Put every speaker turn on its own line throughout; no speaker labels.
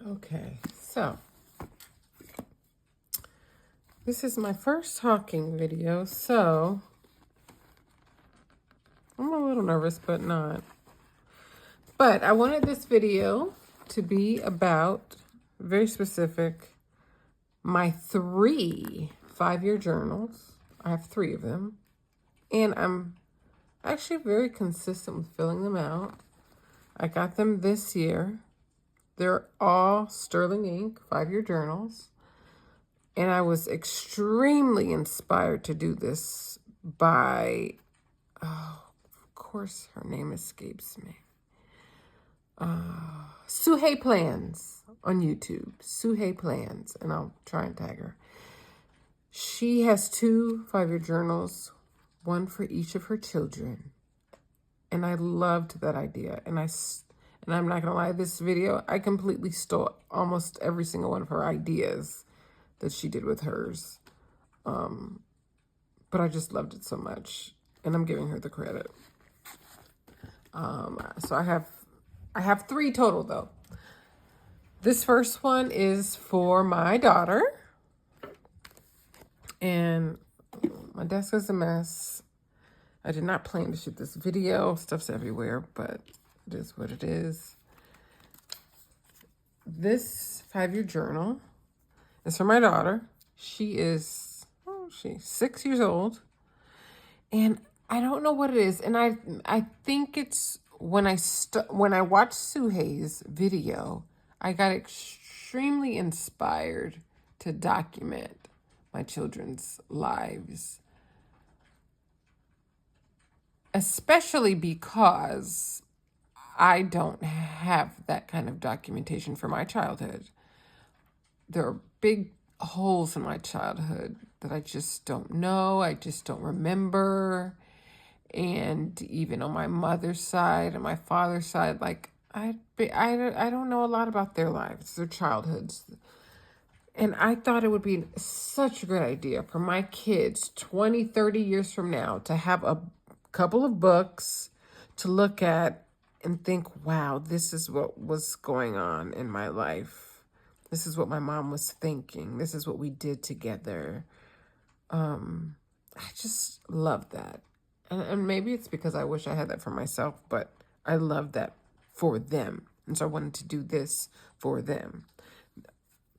Okay, so this is my first talking video, so I'm a little nervous, but not. But I wanted this video to be about, very specific, my 3 5-year journals. I have 3 of them, and I'm actually very consistent with filling them out. I got them this year. They're all Sterling Ink 5-year journals. And I was extremely inspired to do this by, of course, her name escapes me. Suhei Plans on YouTube. Suhei Plans, and I'll try and tag her. She has 2 5-year journals, one for each of her children. And I loved that idea. And I'm not gonna lie, this video, I completely stole almost every single one of her ideas that she did with hers. But I just loved it so much, and I'm giving her the credit. So I have 3 total though. This first one is for my daughter, and my desk is a mess. I did not plan to shoot this video. Stuff's everywhere, but it is what it is. This 5-year journal is for my daughter. She's 6 years old. And I don't know what it is. And I think it's when I watched Suhei's video, I got extremely inspired to document my children's lives. Especially because I don't have that kind of documentation for my childhood. There are big holes in my childhood that I just don't know. I just don't remember. And even on my mother's side and my father's side, like I don't know a lot about their lives, their childhoods. And I thought it would be such a great idea for my kids 20, 30 years from now to have a couple of books to look at and think, wow, this is what was going on in my life. This is what my mom was thinking. This is what we did together. I just love that. And maybe it's because I wish I had that for myself, but I love that for them. And so I wanted to do this for them.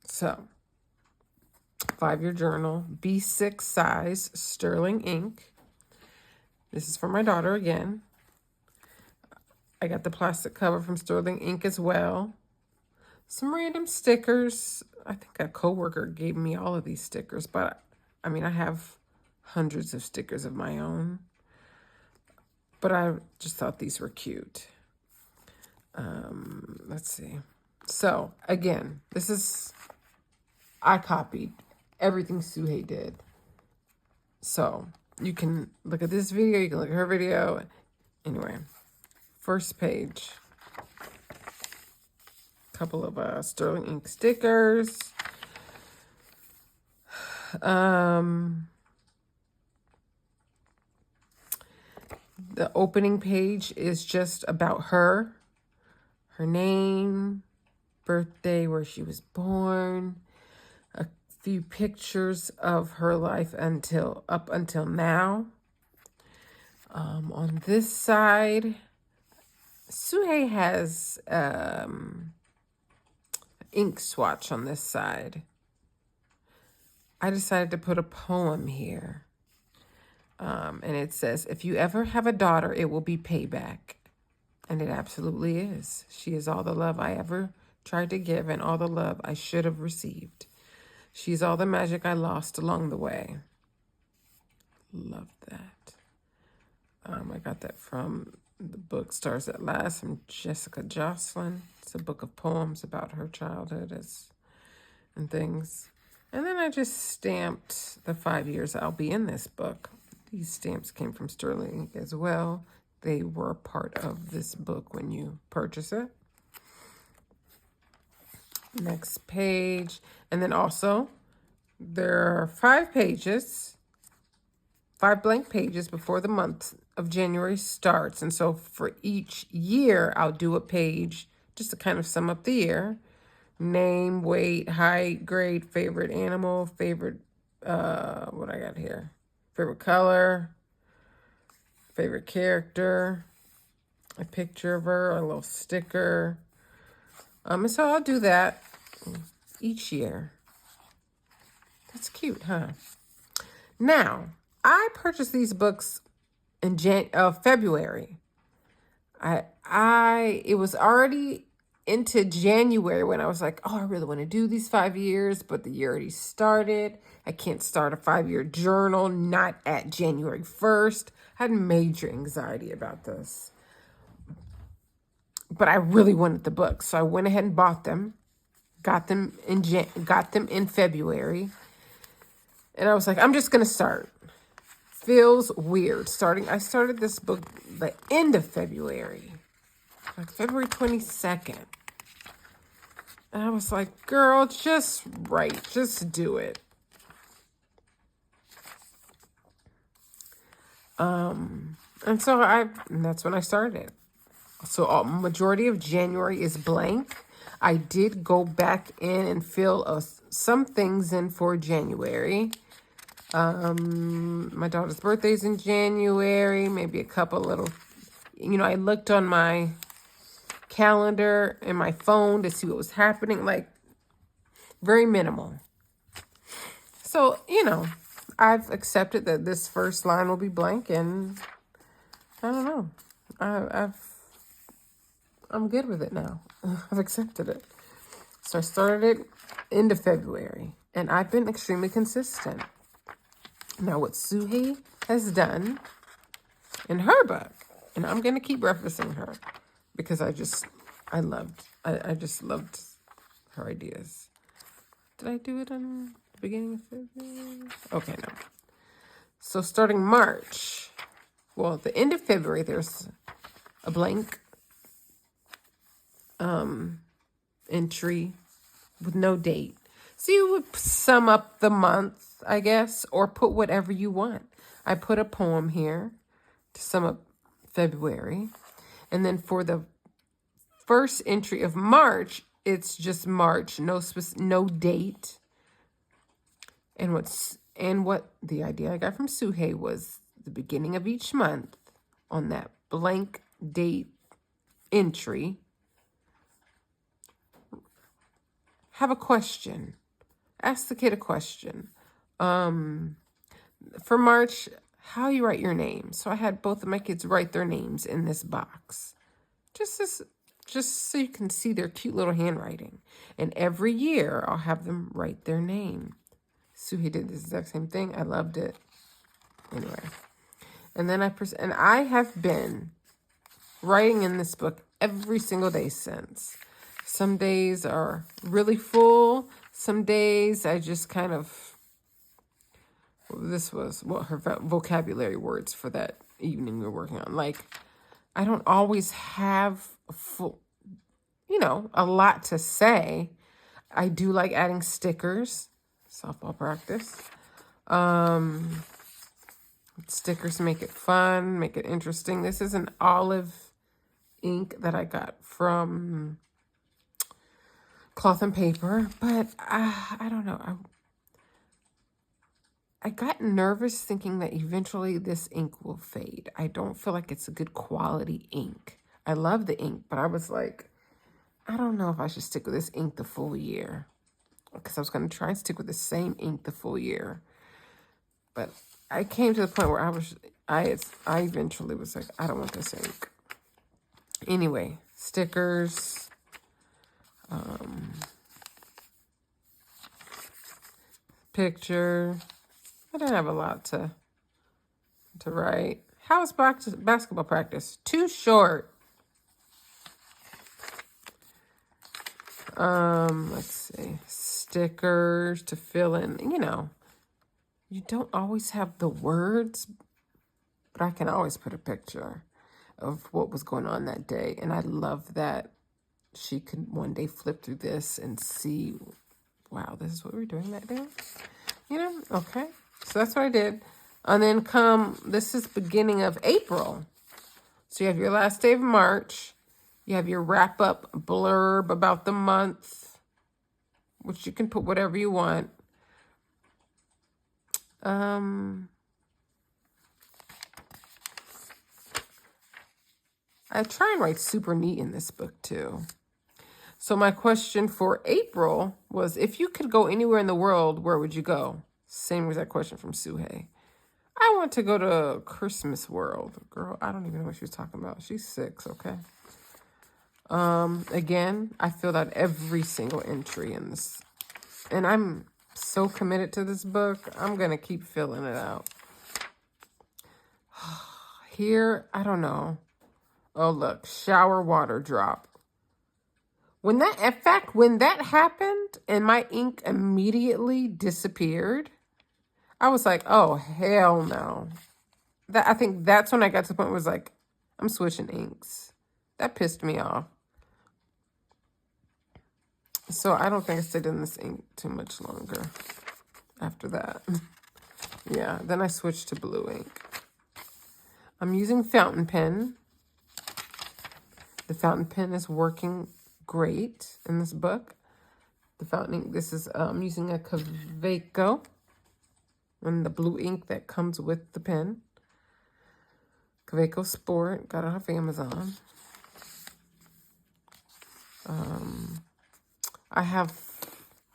So, 5-year journal, B6 size, Sterling Ink. This is for my daughter again. I got the plastic cover from Sterling Ink as well. Some random stickers. I think a coworker gave me all of these stickers, but I mean, I have hundreds of stickers of my own. But I just thought these were cute. Let's see. So, again, I copied everything Suhei did. So, you can look at this video, you can look at her video. Anyway, first page. Couple of Sterling Ink stickers. The opening page is just about her name, birthday, where she was born, a few pictures of her life up until now. On this side, Suhei has ink swatch on this side. I decided to put a poem here. And it says, if you ever have a daughter, it will be payback. And it absolutely is. She is all the love I ever tried to give and all the love I should have received. She's all the magic I lost along the way. Love that. I got that from the book Stars at Last from Jessica Jocelyn. It's a book of poems about her childhood and things. And then I just stamped the 5 years I'll be in this book. These stamps came from Sterling Ink as well. They were part of this book when you purchase it. Next page. And then also, there are 5 pages, 5 blank pages before the month of January starts. And so for each year, I'll do a page just to kind of sum up the year. Name, weight, height, grade, favorite animal, favorite, what I got here? Favorite color, favorite character, a picture of her, a little sticker. And so I'll do that each year. That's cute, huh? Now, I purchased these books in February. It was already into January when I was like, oh, I really want to do these 5 years, but the year already started. I can't start a 5-year journal, not at January 1st. I had major anxiety about this. But I really wanted the books, so I went ahead and bought them. Got them in February. And I was like, I'm just going to start. Feels weird starting. I started this book the end of February, like February 22nd. And I was like, girl, just write. Just do it. And that's when I started. So a majority of January is blank. I did go back in and fill some things in for January. My daughter's birthday's in January, maybe a couple little, I looked on my calendar and my phone to see what was happening, like very minimal. So, I've accepted that this first line will be blank, and I don't know. I'm good with it now. I've accepted it. So I started it end of February, and I've been extremely consistent. Now, what Suhei has done in her book, and I'm going to keep referencing her because I just loved her ideas. Did I do it in the beginning of February? Okay, no. So starting March, well, the end of February, there's a blank entry with no date. So you would sum up the month, I guess, or put whatever you want. I put a poem here to sum up February. And then for the first entry of March, it's just March, no date. And what the idea I got from Suhei was the beginning of each month on that blank date entry. Have a question. Ask the kid a question. For March, how you write your name. So I had both of my kids write their names in this box. Just so you can see their cute little handwriting. And every year, I'll have them write their name. Suhei did the exact same thing. I loved it. Anyway. And then I have been writing in this book every single day since. Some days are really full. Some days I just kind of, this was her vocabulary words for that evening we were working on. Like, I don't always have a lot to say. I do like adding stickers, softball practice. Stickers make it fun, make it interesting. This is an olive ink that I got from Cloth and Paper, but I don't know. I got nervous thinking that eventually this ink will fade. I don't feel like it's a good quality ink. I love the ink, but I was like, I don't know if I should stick with this ink the full year, because I was going to try and stick with the same ink the full year. But I came to the point where I eventually was like, I don't want this ink. Anyway, stickers. Picture. I didn't have a lot to write. How was basketball practice? Too short. Let's see. Stickers to fill in. You don't always have the words, but I can always put a picture of what was going on that day. And I love that she could one day flip through this and see, wow, this is what we were doing that day. Okay. So that's what I did. And then this is beginning of April. So you have your last day of March. You have your wrap-up blurb about the month. which you can put whatever you want. I try and write super neat in this book too. So my question for April was, if you could go anywhere in the world, where would you go? Same exact question from Suhei. I want to go to Christmas World. Girl, I don't even know what she was talking about. She's 6, okay? Again, I filled out every single entry in this. And I'm so committed to this book. I'm going to keep filling it out. Here, I don't know. Oh, look. Shower water drop. In fact, when that happened and my ink immediately disappeared, I was like, oh, hell no. I think that's when I got to the point where it was like, I'm switching inks. That pissed me off. So I don't think I stayed in this ink too much longer after that. Yeah, then I switched to blue ink. I'm using fountain pen. The fountain pen is working great in this book. The fountain ink, this is using a Kaweco and the blue ink that comes with the pen. Kaweco Sport, got it off Amazon. I have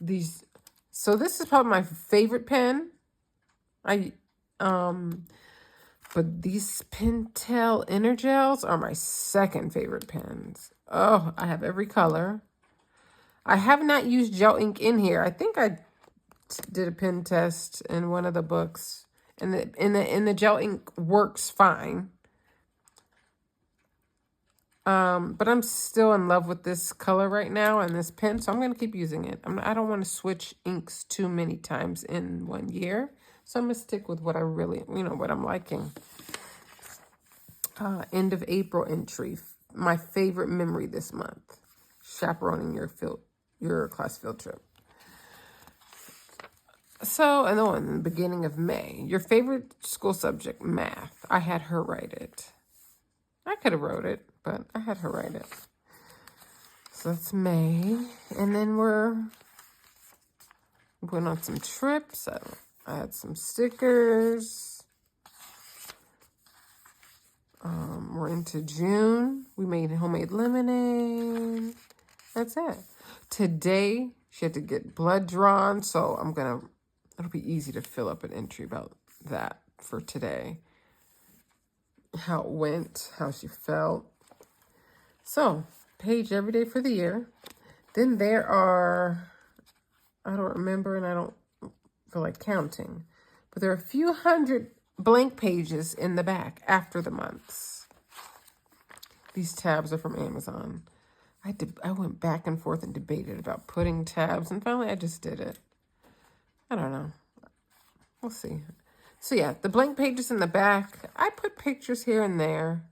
these. So this is probably my favorite pen. But these Pentel Energels are my second favorite pens. Oh, I have every color. I have not used gel ink in here. I think I did a pen test in one of the books, and the gel ink works fine. But I'm still in love with this color right now and this pen, so I'm going to keep using it. I don't want to switch inks too many times in 1 year, so I'm going to stick with what I really, what I'm liking. End of April entry. My favorite memory this month. Chaperoning your class field trip. So, and then in the beginning of May, your favorite school subject, math. I had her write it. I could have wrote it, but I had her write it. So that's May. And then we're going on some trips. I had some stickers. We're into June. We made homemade lemonade. That's it. Today, she had to get blood drawn, so it'll be easy to fill up an entry about that for today. How it went, how she felt. So, page every day for the year. Then there are, I don't remember and I don't feel like counting, but there are a few hundred blank pages in the back after the months. These tabs are from Amazon. I went back and forth and debated about putting tabs, and finally I just did it. I don't know. We'll see. So yeah, the blank pages in the back. I put pictures here and there.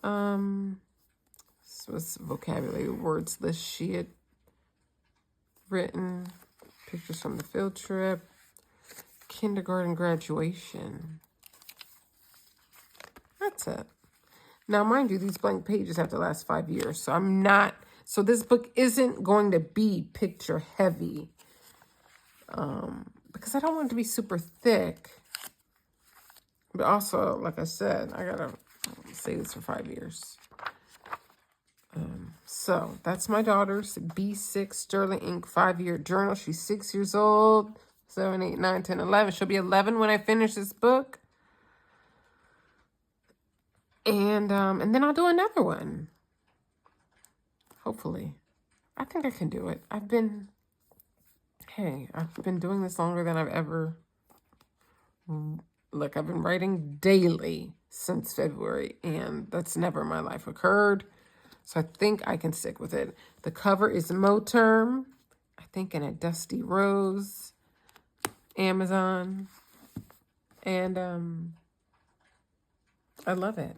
This was vocabulary words list she had written. Pictures from the field trip. Kindergarten graduation. That's it. Now, mind you, these blank pages have to last 5 years. So this book isn't going to be picture heavy. Because I don't want it to be super thick. But also, like I said, I gotta save this for 5 years. So that's my daughter's B6 Sterling Ink 5-year journal. She's 6 years old. 7, 8, 9, 10, 11. She'll be 11 when I finish this book. And then I'll do another one. Hopefully. I think I can do it. I've been doing this longer than I've ever. Look, I've been writing daily since February, and that's never in my life occurred. So I think I can stick with it. The cover is Moterm, I think in a dusty rose, Amazon. And I love it.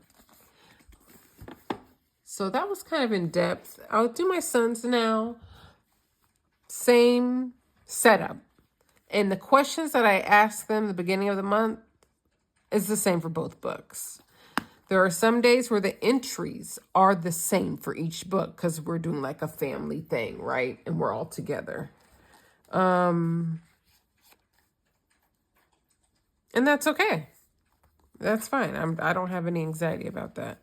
So that was kind of in depth. I'll do my son's now. Same setup. And the questions that I asked them at the beginning of the month is the same for both books. There are some days where the entries are the same for each book because we're doing like a family thing, right? And we're all together. And that's okay. That's fine. I don't have any anxiety about that.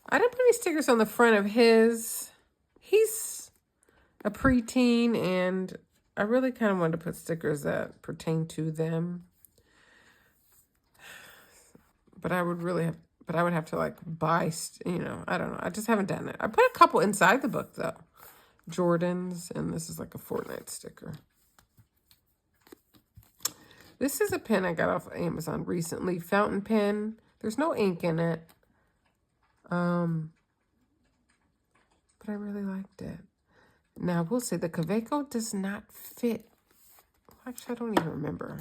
I didn't put any stickers on the front of his. He's a preteen, and I really kind of wanted to put stickers that pertain to them. But I would have to like buy, I don't know. I just haven't done it. I put a couple inside the book though. Jordans, and this is like a Fortnite sticker. This is a pen I got off of Amazon recently. Fountain pen. There's no ink in it. But I really liked it. Now, I will say the Kaweco does not fit. Actually, I don't even remember.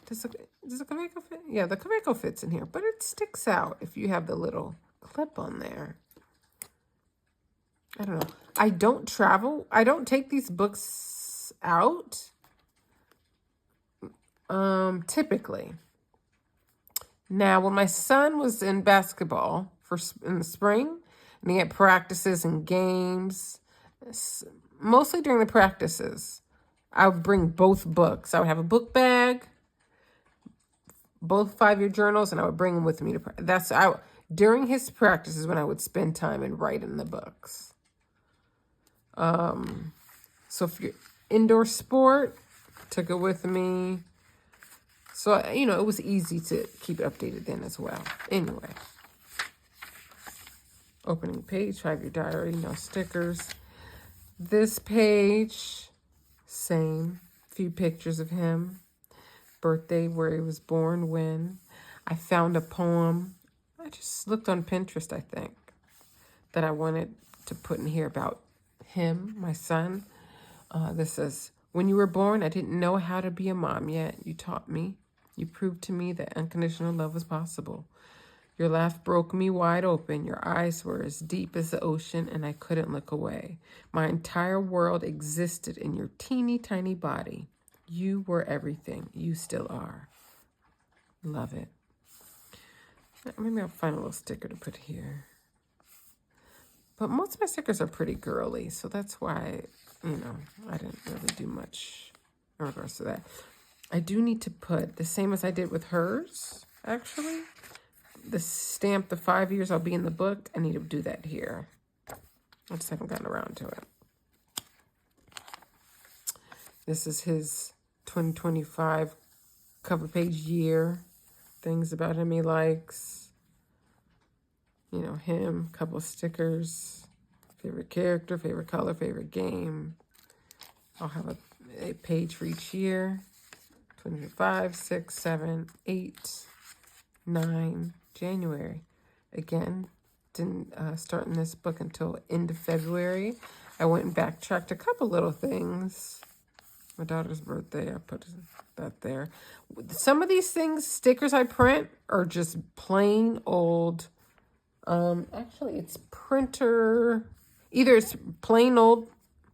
Does the Kaweco fit? Yeah, the Kaweco fits in here, but it sticks out if you have the little clip on there. I don't know. I don't travel. I don't take these books out. Typically. Now, when my son was in basketball in the spring, and he had practices and games, mostly during the practices, I would bring both books. I would have a book bag, both 5-year journals, and I would bring them with me to during his practices when I would spend time and write in the books. So if you're indoor sport, took it with me. So, it was easy to keep it updated then as well. Anyway. Opening page, 5-year diary, no stickers. This page, same. Few pictures of him. Birthday, where he was born, when. I found a poem. I just looked on Pinterest, I think, that I wanted to put in here about him, my son. This says, when you were born, I didn't know how to be a mom yet. You taught me. You proved to me that unconditional love was possible. Your laugh broke me wide open. Your eyes were as deep as the ocean, and I couldn't look away. My entire world existed in your teeny tiny body. You were everything. You still are. Love it. Maybe I'll find a little sticker to put here. But most of my stickers are pretty girly, so that's why, I didn't really do much in regards to that. I do need to put, the same as I did with hers, actually, the stamp, the 5 years I'll be in the book, I need to do that here. I just haven't gotten around to it. This is his 2025 cover page year. Things about him he likes. Him, couple of stickers. Favorite character, favorite color, favorite game. I'll have a page for each year. 25, 6, 7, 8, 9, January. Again, didn't start in this book until end of February. I went and backtracked a couple little things. My daughter's birthday, I put that there. Some of these things, stickers I print, are just plain old. Actually, it's printer. Either it's plain old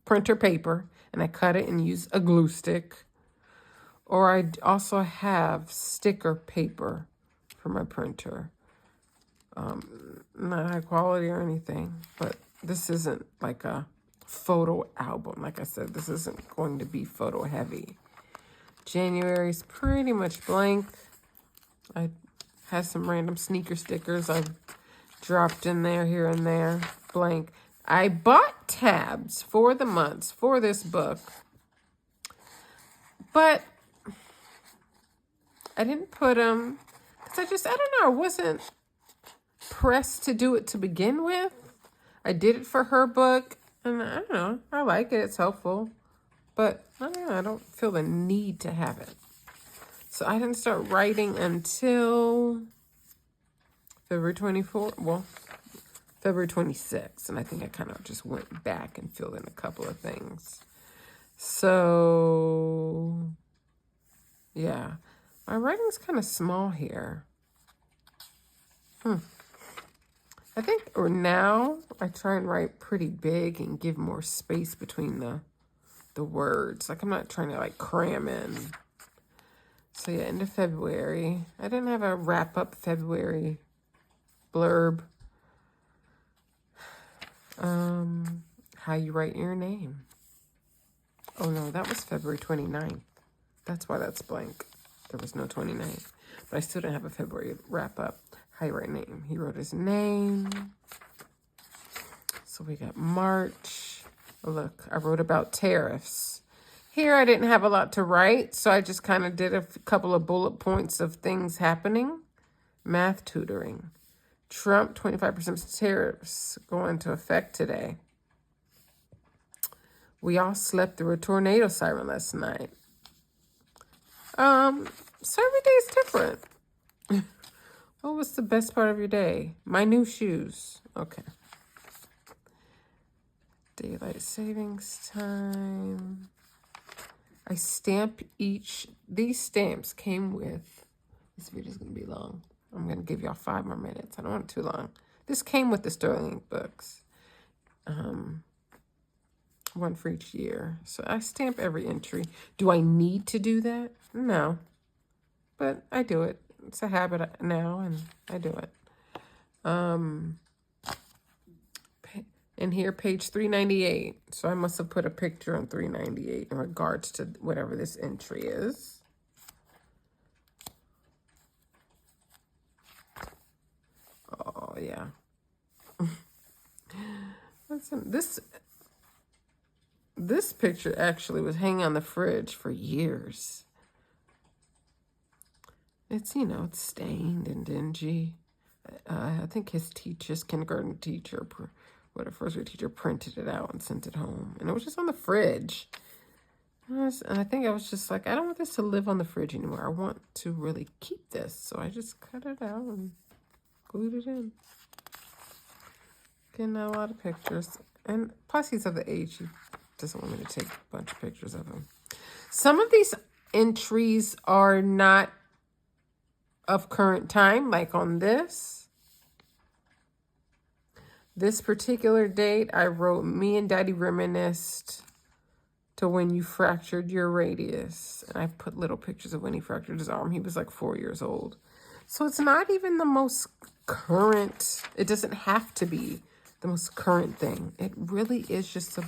printer paper, and I cut it and use a glue stick. Or I also have sticker paper for my printer. Not high quality or anything, but this isn't like a photo album. Like I said, this isn't going to be photo heavy. January's pretty much blank. I had some random sneaker stickers I've dropped in there, here and there. Blank. I bought tabs for the months for this book, but I didn't put them because I don't know, I wasn't pressed to do it to begin with. I did it for her book, and I don't know, I like it, it's helpful, but I don't know, I don't feel the need to have it. So I didn't start writing until February 24th, well, February 26th, and I think I kind of just went back and filled in a couple of things. So, yeah. My writing's kind of small here. I think, or now, I try and write pretty big and give more space between the words. Like, I'm not trying to, like, cram in. So, yeah, end of February. I didn't have a wrap-up February blurb. How you write your name. Oh no, that was February 29th. That's why that's blank. There was no 29th. But I still didn't have a February wrap up. How you write name? He wrote his name. So we got March. Oh, look, I wrote about tariffs. Here I didn't have a lot to write, so I just kind of did a couple of bullet points of things happening. Math tutoring. Trump 25% tariffs go into effect today. We all slept through a tornado siren last night. So every day is different. What was the best part of your day? My new shoes. Okay. Daylight savings time. I stamp each. These stamps came with. This video's going to be long. I'm going to give y'all 5 more minutes. I don't want it too long. This came with the Sterling Ink books. One for each year. So I stamp every entry. Do I need to do that? No. But I do it. It's a habit now, and I do it. And here, page 398. So I must have put a picture on 398 in regards to whatever this entry is. Oh, yeah. Listen, this picture actually was hanging on the fridge for years. It's, it's stained and dingy. I think his kindergarten teacher, first grade teacher, printed it out and sent it home. And it was just on the fridge. And I think I was just like, I don't want this to live on the fridge anymore. I want to really keep this. So I just cut it out and glued it in. Getting a lot of pictures. And plus he's of the age, he doesn't want me to take a bunch of pictures of him. Some of these entries are not of current time, like on this particular date, I wrote, me and Daddy reminisced to when you fractured your radius. And I put little pictures of when he fractured his arm. He was like 4 years old. So it's not even the most current. It doesn't have to be the most current thing. It really is just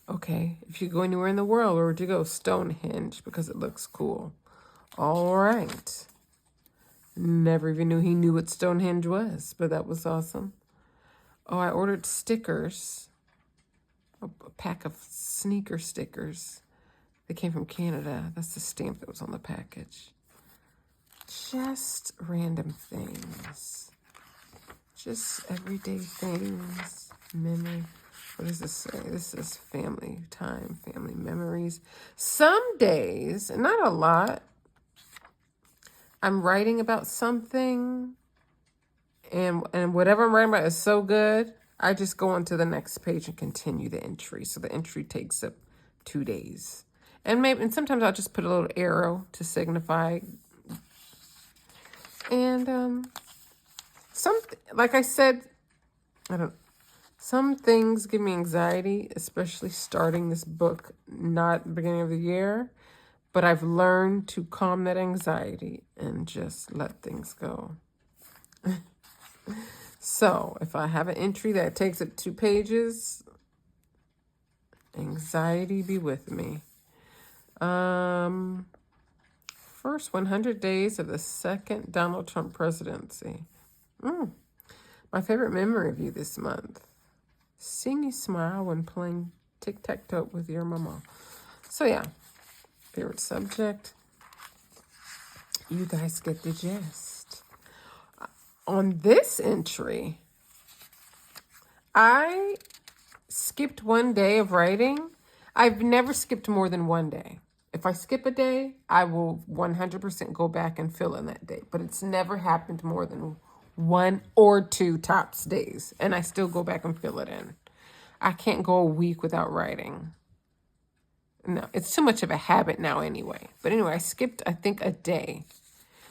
okay, if you go anywhere in the world, where would you go? Stonehenge, because it looks cool. All right. Never even knew he knew what Stonehenge was, but that was awesome. Oh, I ordered stickers. A pack of sneaker stickers. They came from Canada. That's the stamp that was on the package. Just random things. Just everyday things. Memory. What does this say? This is family time, family memories. Some days, not a lot, I'm writing about something, and whatever I'm writing about is so good, I just go on to the next page and continue the entry. So the entry takes up 2 days. And sometimes I'll just put a little arrow to signify. And like I said, some things give me anxiety, especially starting this book not at the beginning of the year. But I've learned to calm that anxiety and just let things go. So if I have an entry that takes up 2 pages, anxiety be with me. First 100 days of the second Donald Trump presidency. My favorite memory of you this month. Seeing you smile when playing tic-tac-toe with your mama. So yeah. Favorite subject. You guys get the gist. On this entry, I skipped 1 day of writing. I've never skipped more than 1 day. If I skip a day, I will 100% go back and fill in that day. But it's never happened more than 1 or 2 tops days. And I still go back and fill it in. I can't go a week without writing. No, it's too much of a habit now anyway. But anyway, I skipped, I think, a day.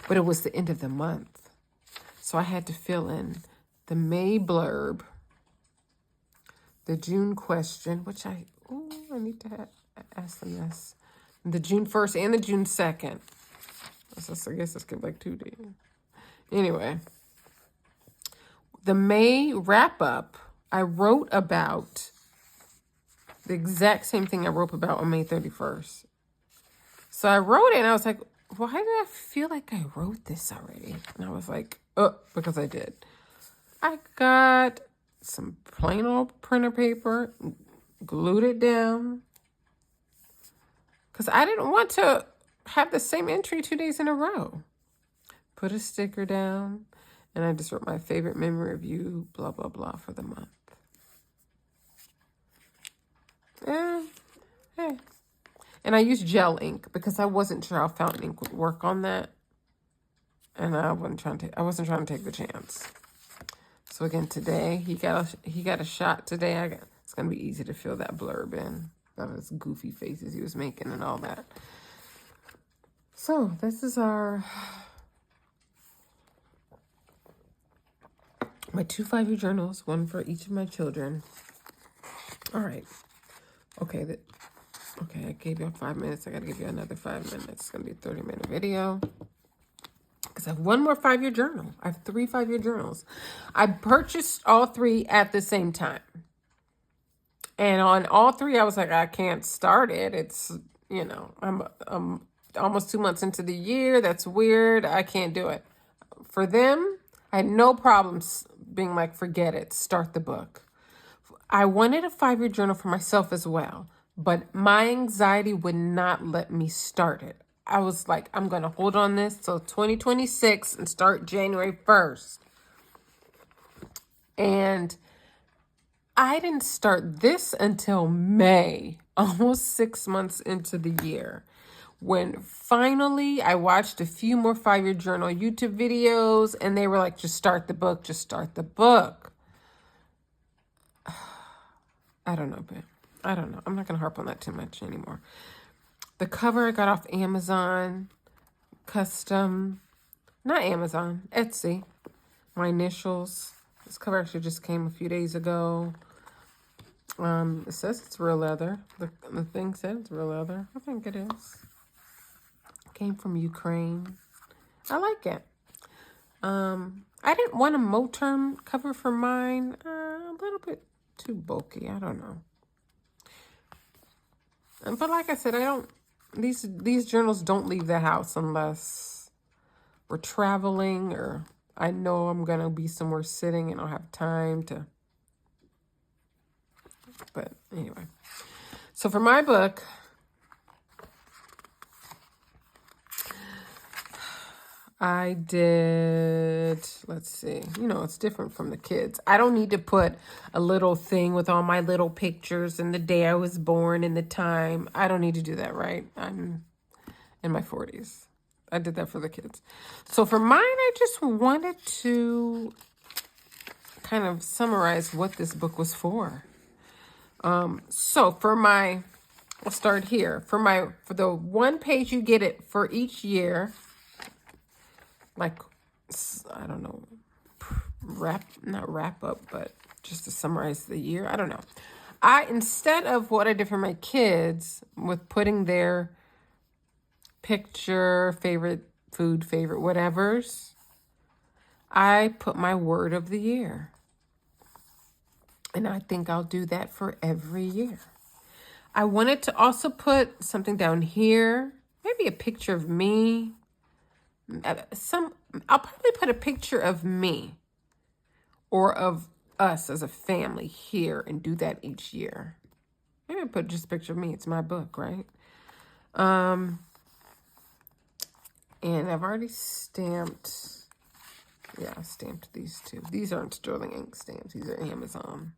But it was the end of the month. So I had to fill in the May blurb, the June question, which I need to ask them this. The June 1st and the June 2nd. So I guess I skipped like 2 days. Anyway, the May wrap-up, I wrote about the exact same thing I wrote about on May 31st. So I wrote it and I was like, why did I feel like I wrote this already? And I was like, oh, because I did. I got some plain old printer paper, glued it down, because I didn't want to have the same entry 2 days in a row. Put a sticker down, and I just wrote my favorite memory of you, blah, blah, blah, for the month. Hey. And I used gel ink because I wasn't sure how fountain ink would work on that. And I wasn't trying to take the chance. So again, today he got a shot today. It's gonna be easy to fill that blurb in. Of his goofy faces he was making and all that. So this is my 2 5-year journals, one for each of my children. All right. Okay, I gave you 5 minutes. I gotta give you another 5 minutes. It's gonna be a 30-minute video. Because I have one more 5-year journal. I have 3 5-year journals. I purchased all 3 at the same time. And on all 3, I was like, I can't start it. It's, I'm almost 2 months into the year. That's weird. I can't do it. For them, I had no problems being like, forget it. Start the book. I wanted a 5-year journal for myself as well. But my anxiety would not let me start it. I was like, I'm going to hold on this till 2026 and start January 1st. And I didn't start this until May, almost 6 months into the year, when finally I watched a few more 5-year journal YouTube videos, and they were like, just start the book, just start the book. I don't know, babe. I don't know. I'm not going to harp on that too much anymore. The cover I got off Amazon, custom, not Amazon, Etsy, my initials. This cover actually just came a few days ago. It says it's real leather. The thing said it's real leather. I think it is. Came from Ukraine. I like it. I didn't want a Moterm cover for mine. A little bit too bulky. I don't know. But like I said, these journals don't leave the house unless we're traveling or I know I'm going to be somewhere sitting and I'll have time to. But anyway. So for my book, I did, let's see, it's different from the kids. I don't need to put a little thing with all my little pictures and the day I was born and the time. I don't need to do that, right? I'm in my 40s. I did that for the kids. So for mine, I just wanted to kind of summarize what this book was for. So for I'll start here. For the one page you get it for each year, like, I don't know, not wrap up, but just to summarize the year. I don't know. Instead of what I did for my kids with putting their picture, favorite food, favorite whatevers, I put my word of the year. And I think I'll do that for every year. I wanted to also put something down here, maybe a picture of me. I'll probably put a picture of me or of us as a family here and do that each year. Maybe I'll put just a picture of me. It's my book, right? And I've already stamped. Yeah, I stamped these 2. These aren't Sterling Ink stamps. These are Amazon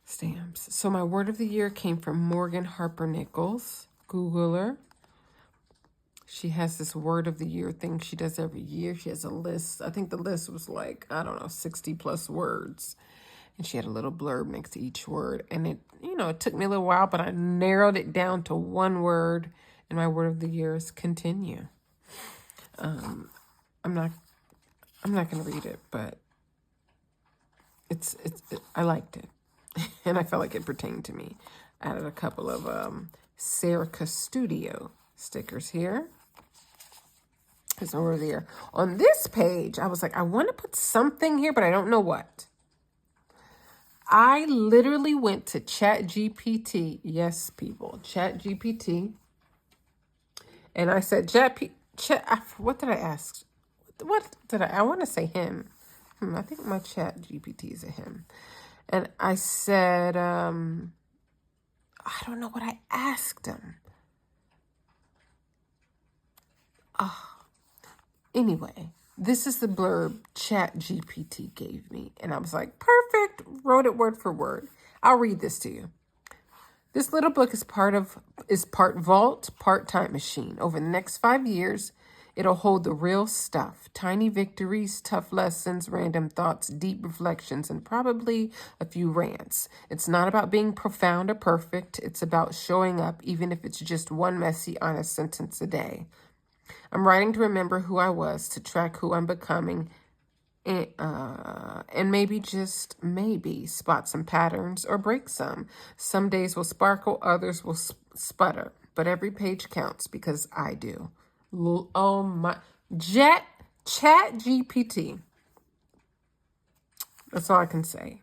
stamps. So my word of the year came from Morgan Harper Nichols. Google her. She has this word of the year thing she does every year. She has a list. I think the list was like, 60 plus words. And she had a little blurb next to each word. And it took me a little while, but I narrowed it down to one word. And my word of the year is continue. I'm not going to read it, but I liked it. And I felt like it pertained to me. I added a couple of Serica Studio stickers here. It's over there. On this page, I was like, I want to put something here, but I don't know what. I literally went to ChatGPT. Yes, people, ChatGPT. And I said, what did I ask? What did I want to say him. I think my ChatGPT is a him. And I said, I don't know what I asked him. Anyway, this is the blurb ChatGPT gave me. And I was like, perfect. Wrote it word for word. I'll read this to you. This little book is part vault, part time machine. Over the next 5 years, it'll hold the real stuff. Tiny victories, tough lessons, random thoughts, deep reflections, and probably a few rants. It's not about being profound or perfect. It's about showing up, even if it's just one messy, honest sentence a day. I'm writing to remember who I was, to track who I'm becoming, and maybe, just maybe, spot some patterns or break some. Some days will sparkle, others will sputter, but every page counts because I do. Oh my, Chat GPT. That's all I can say.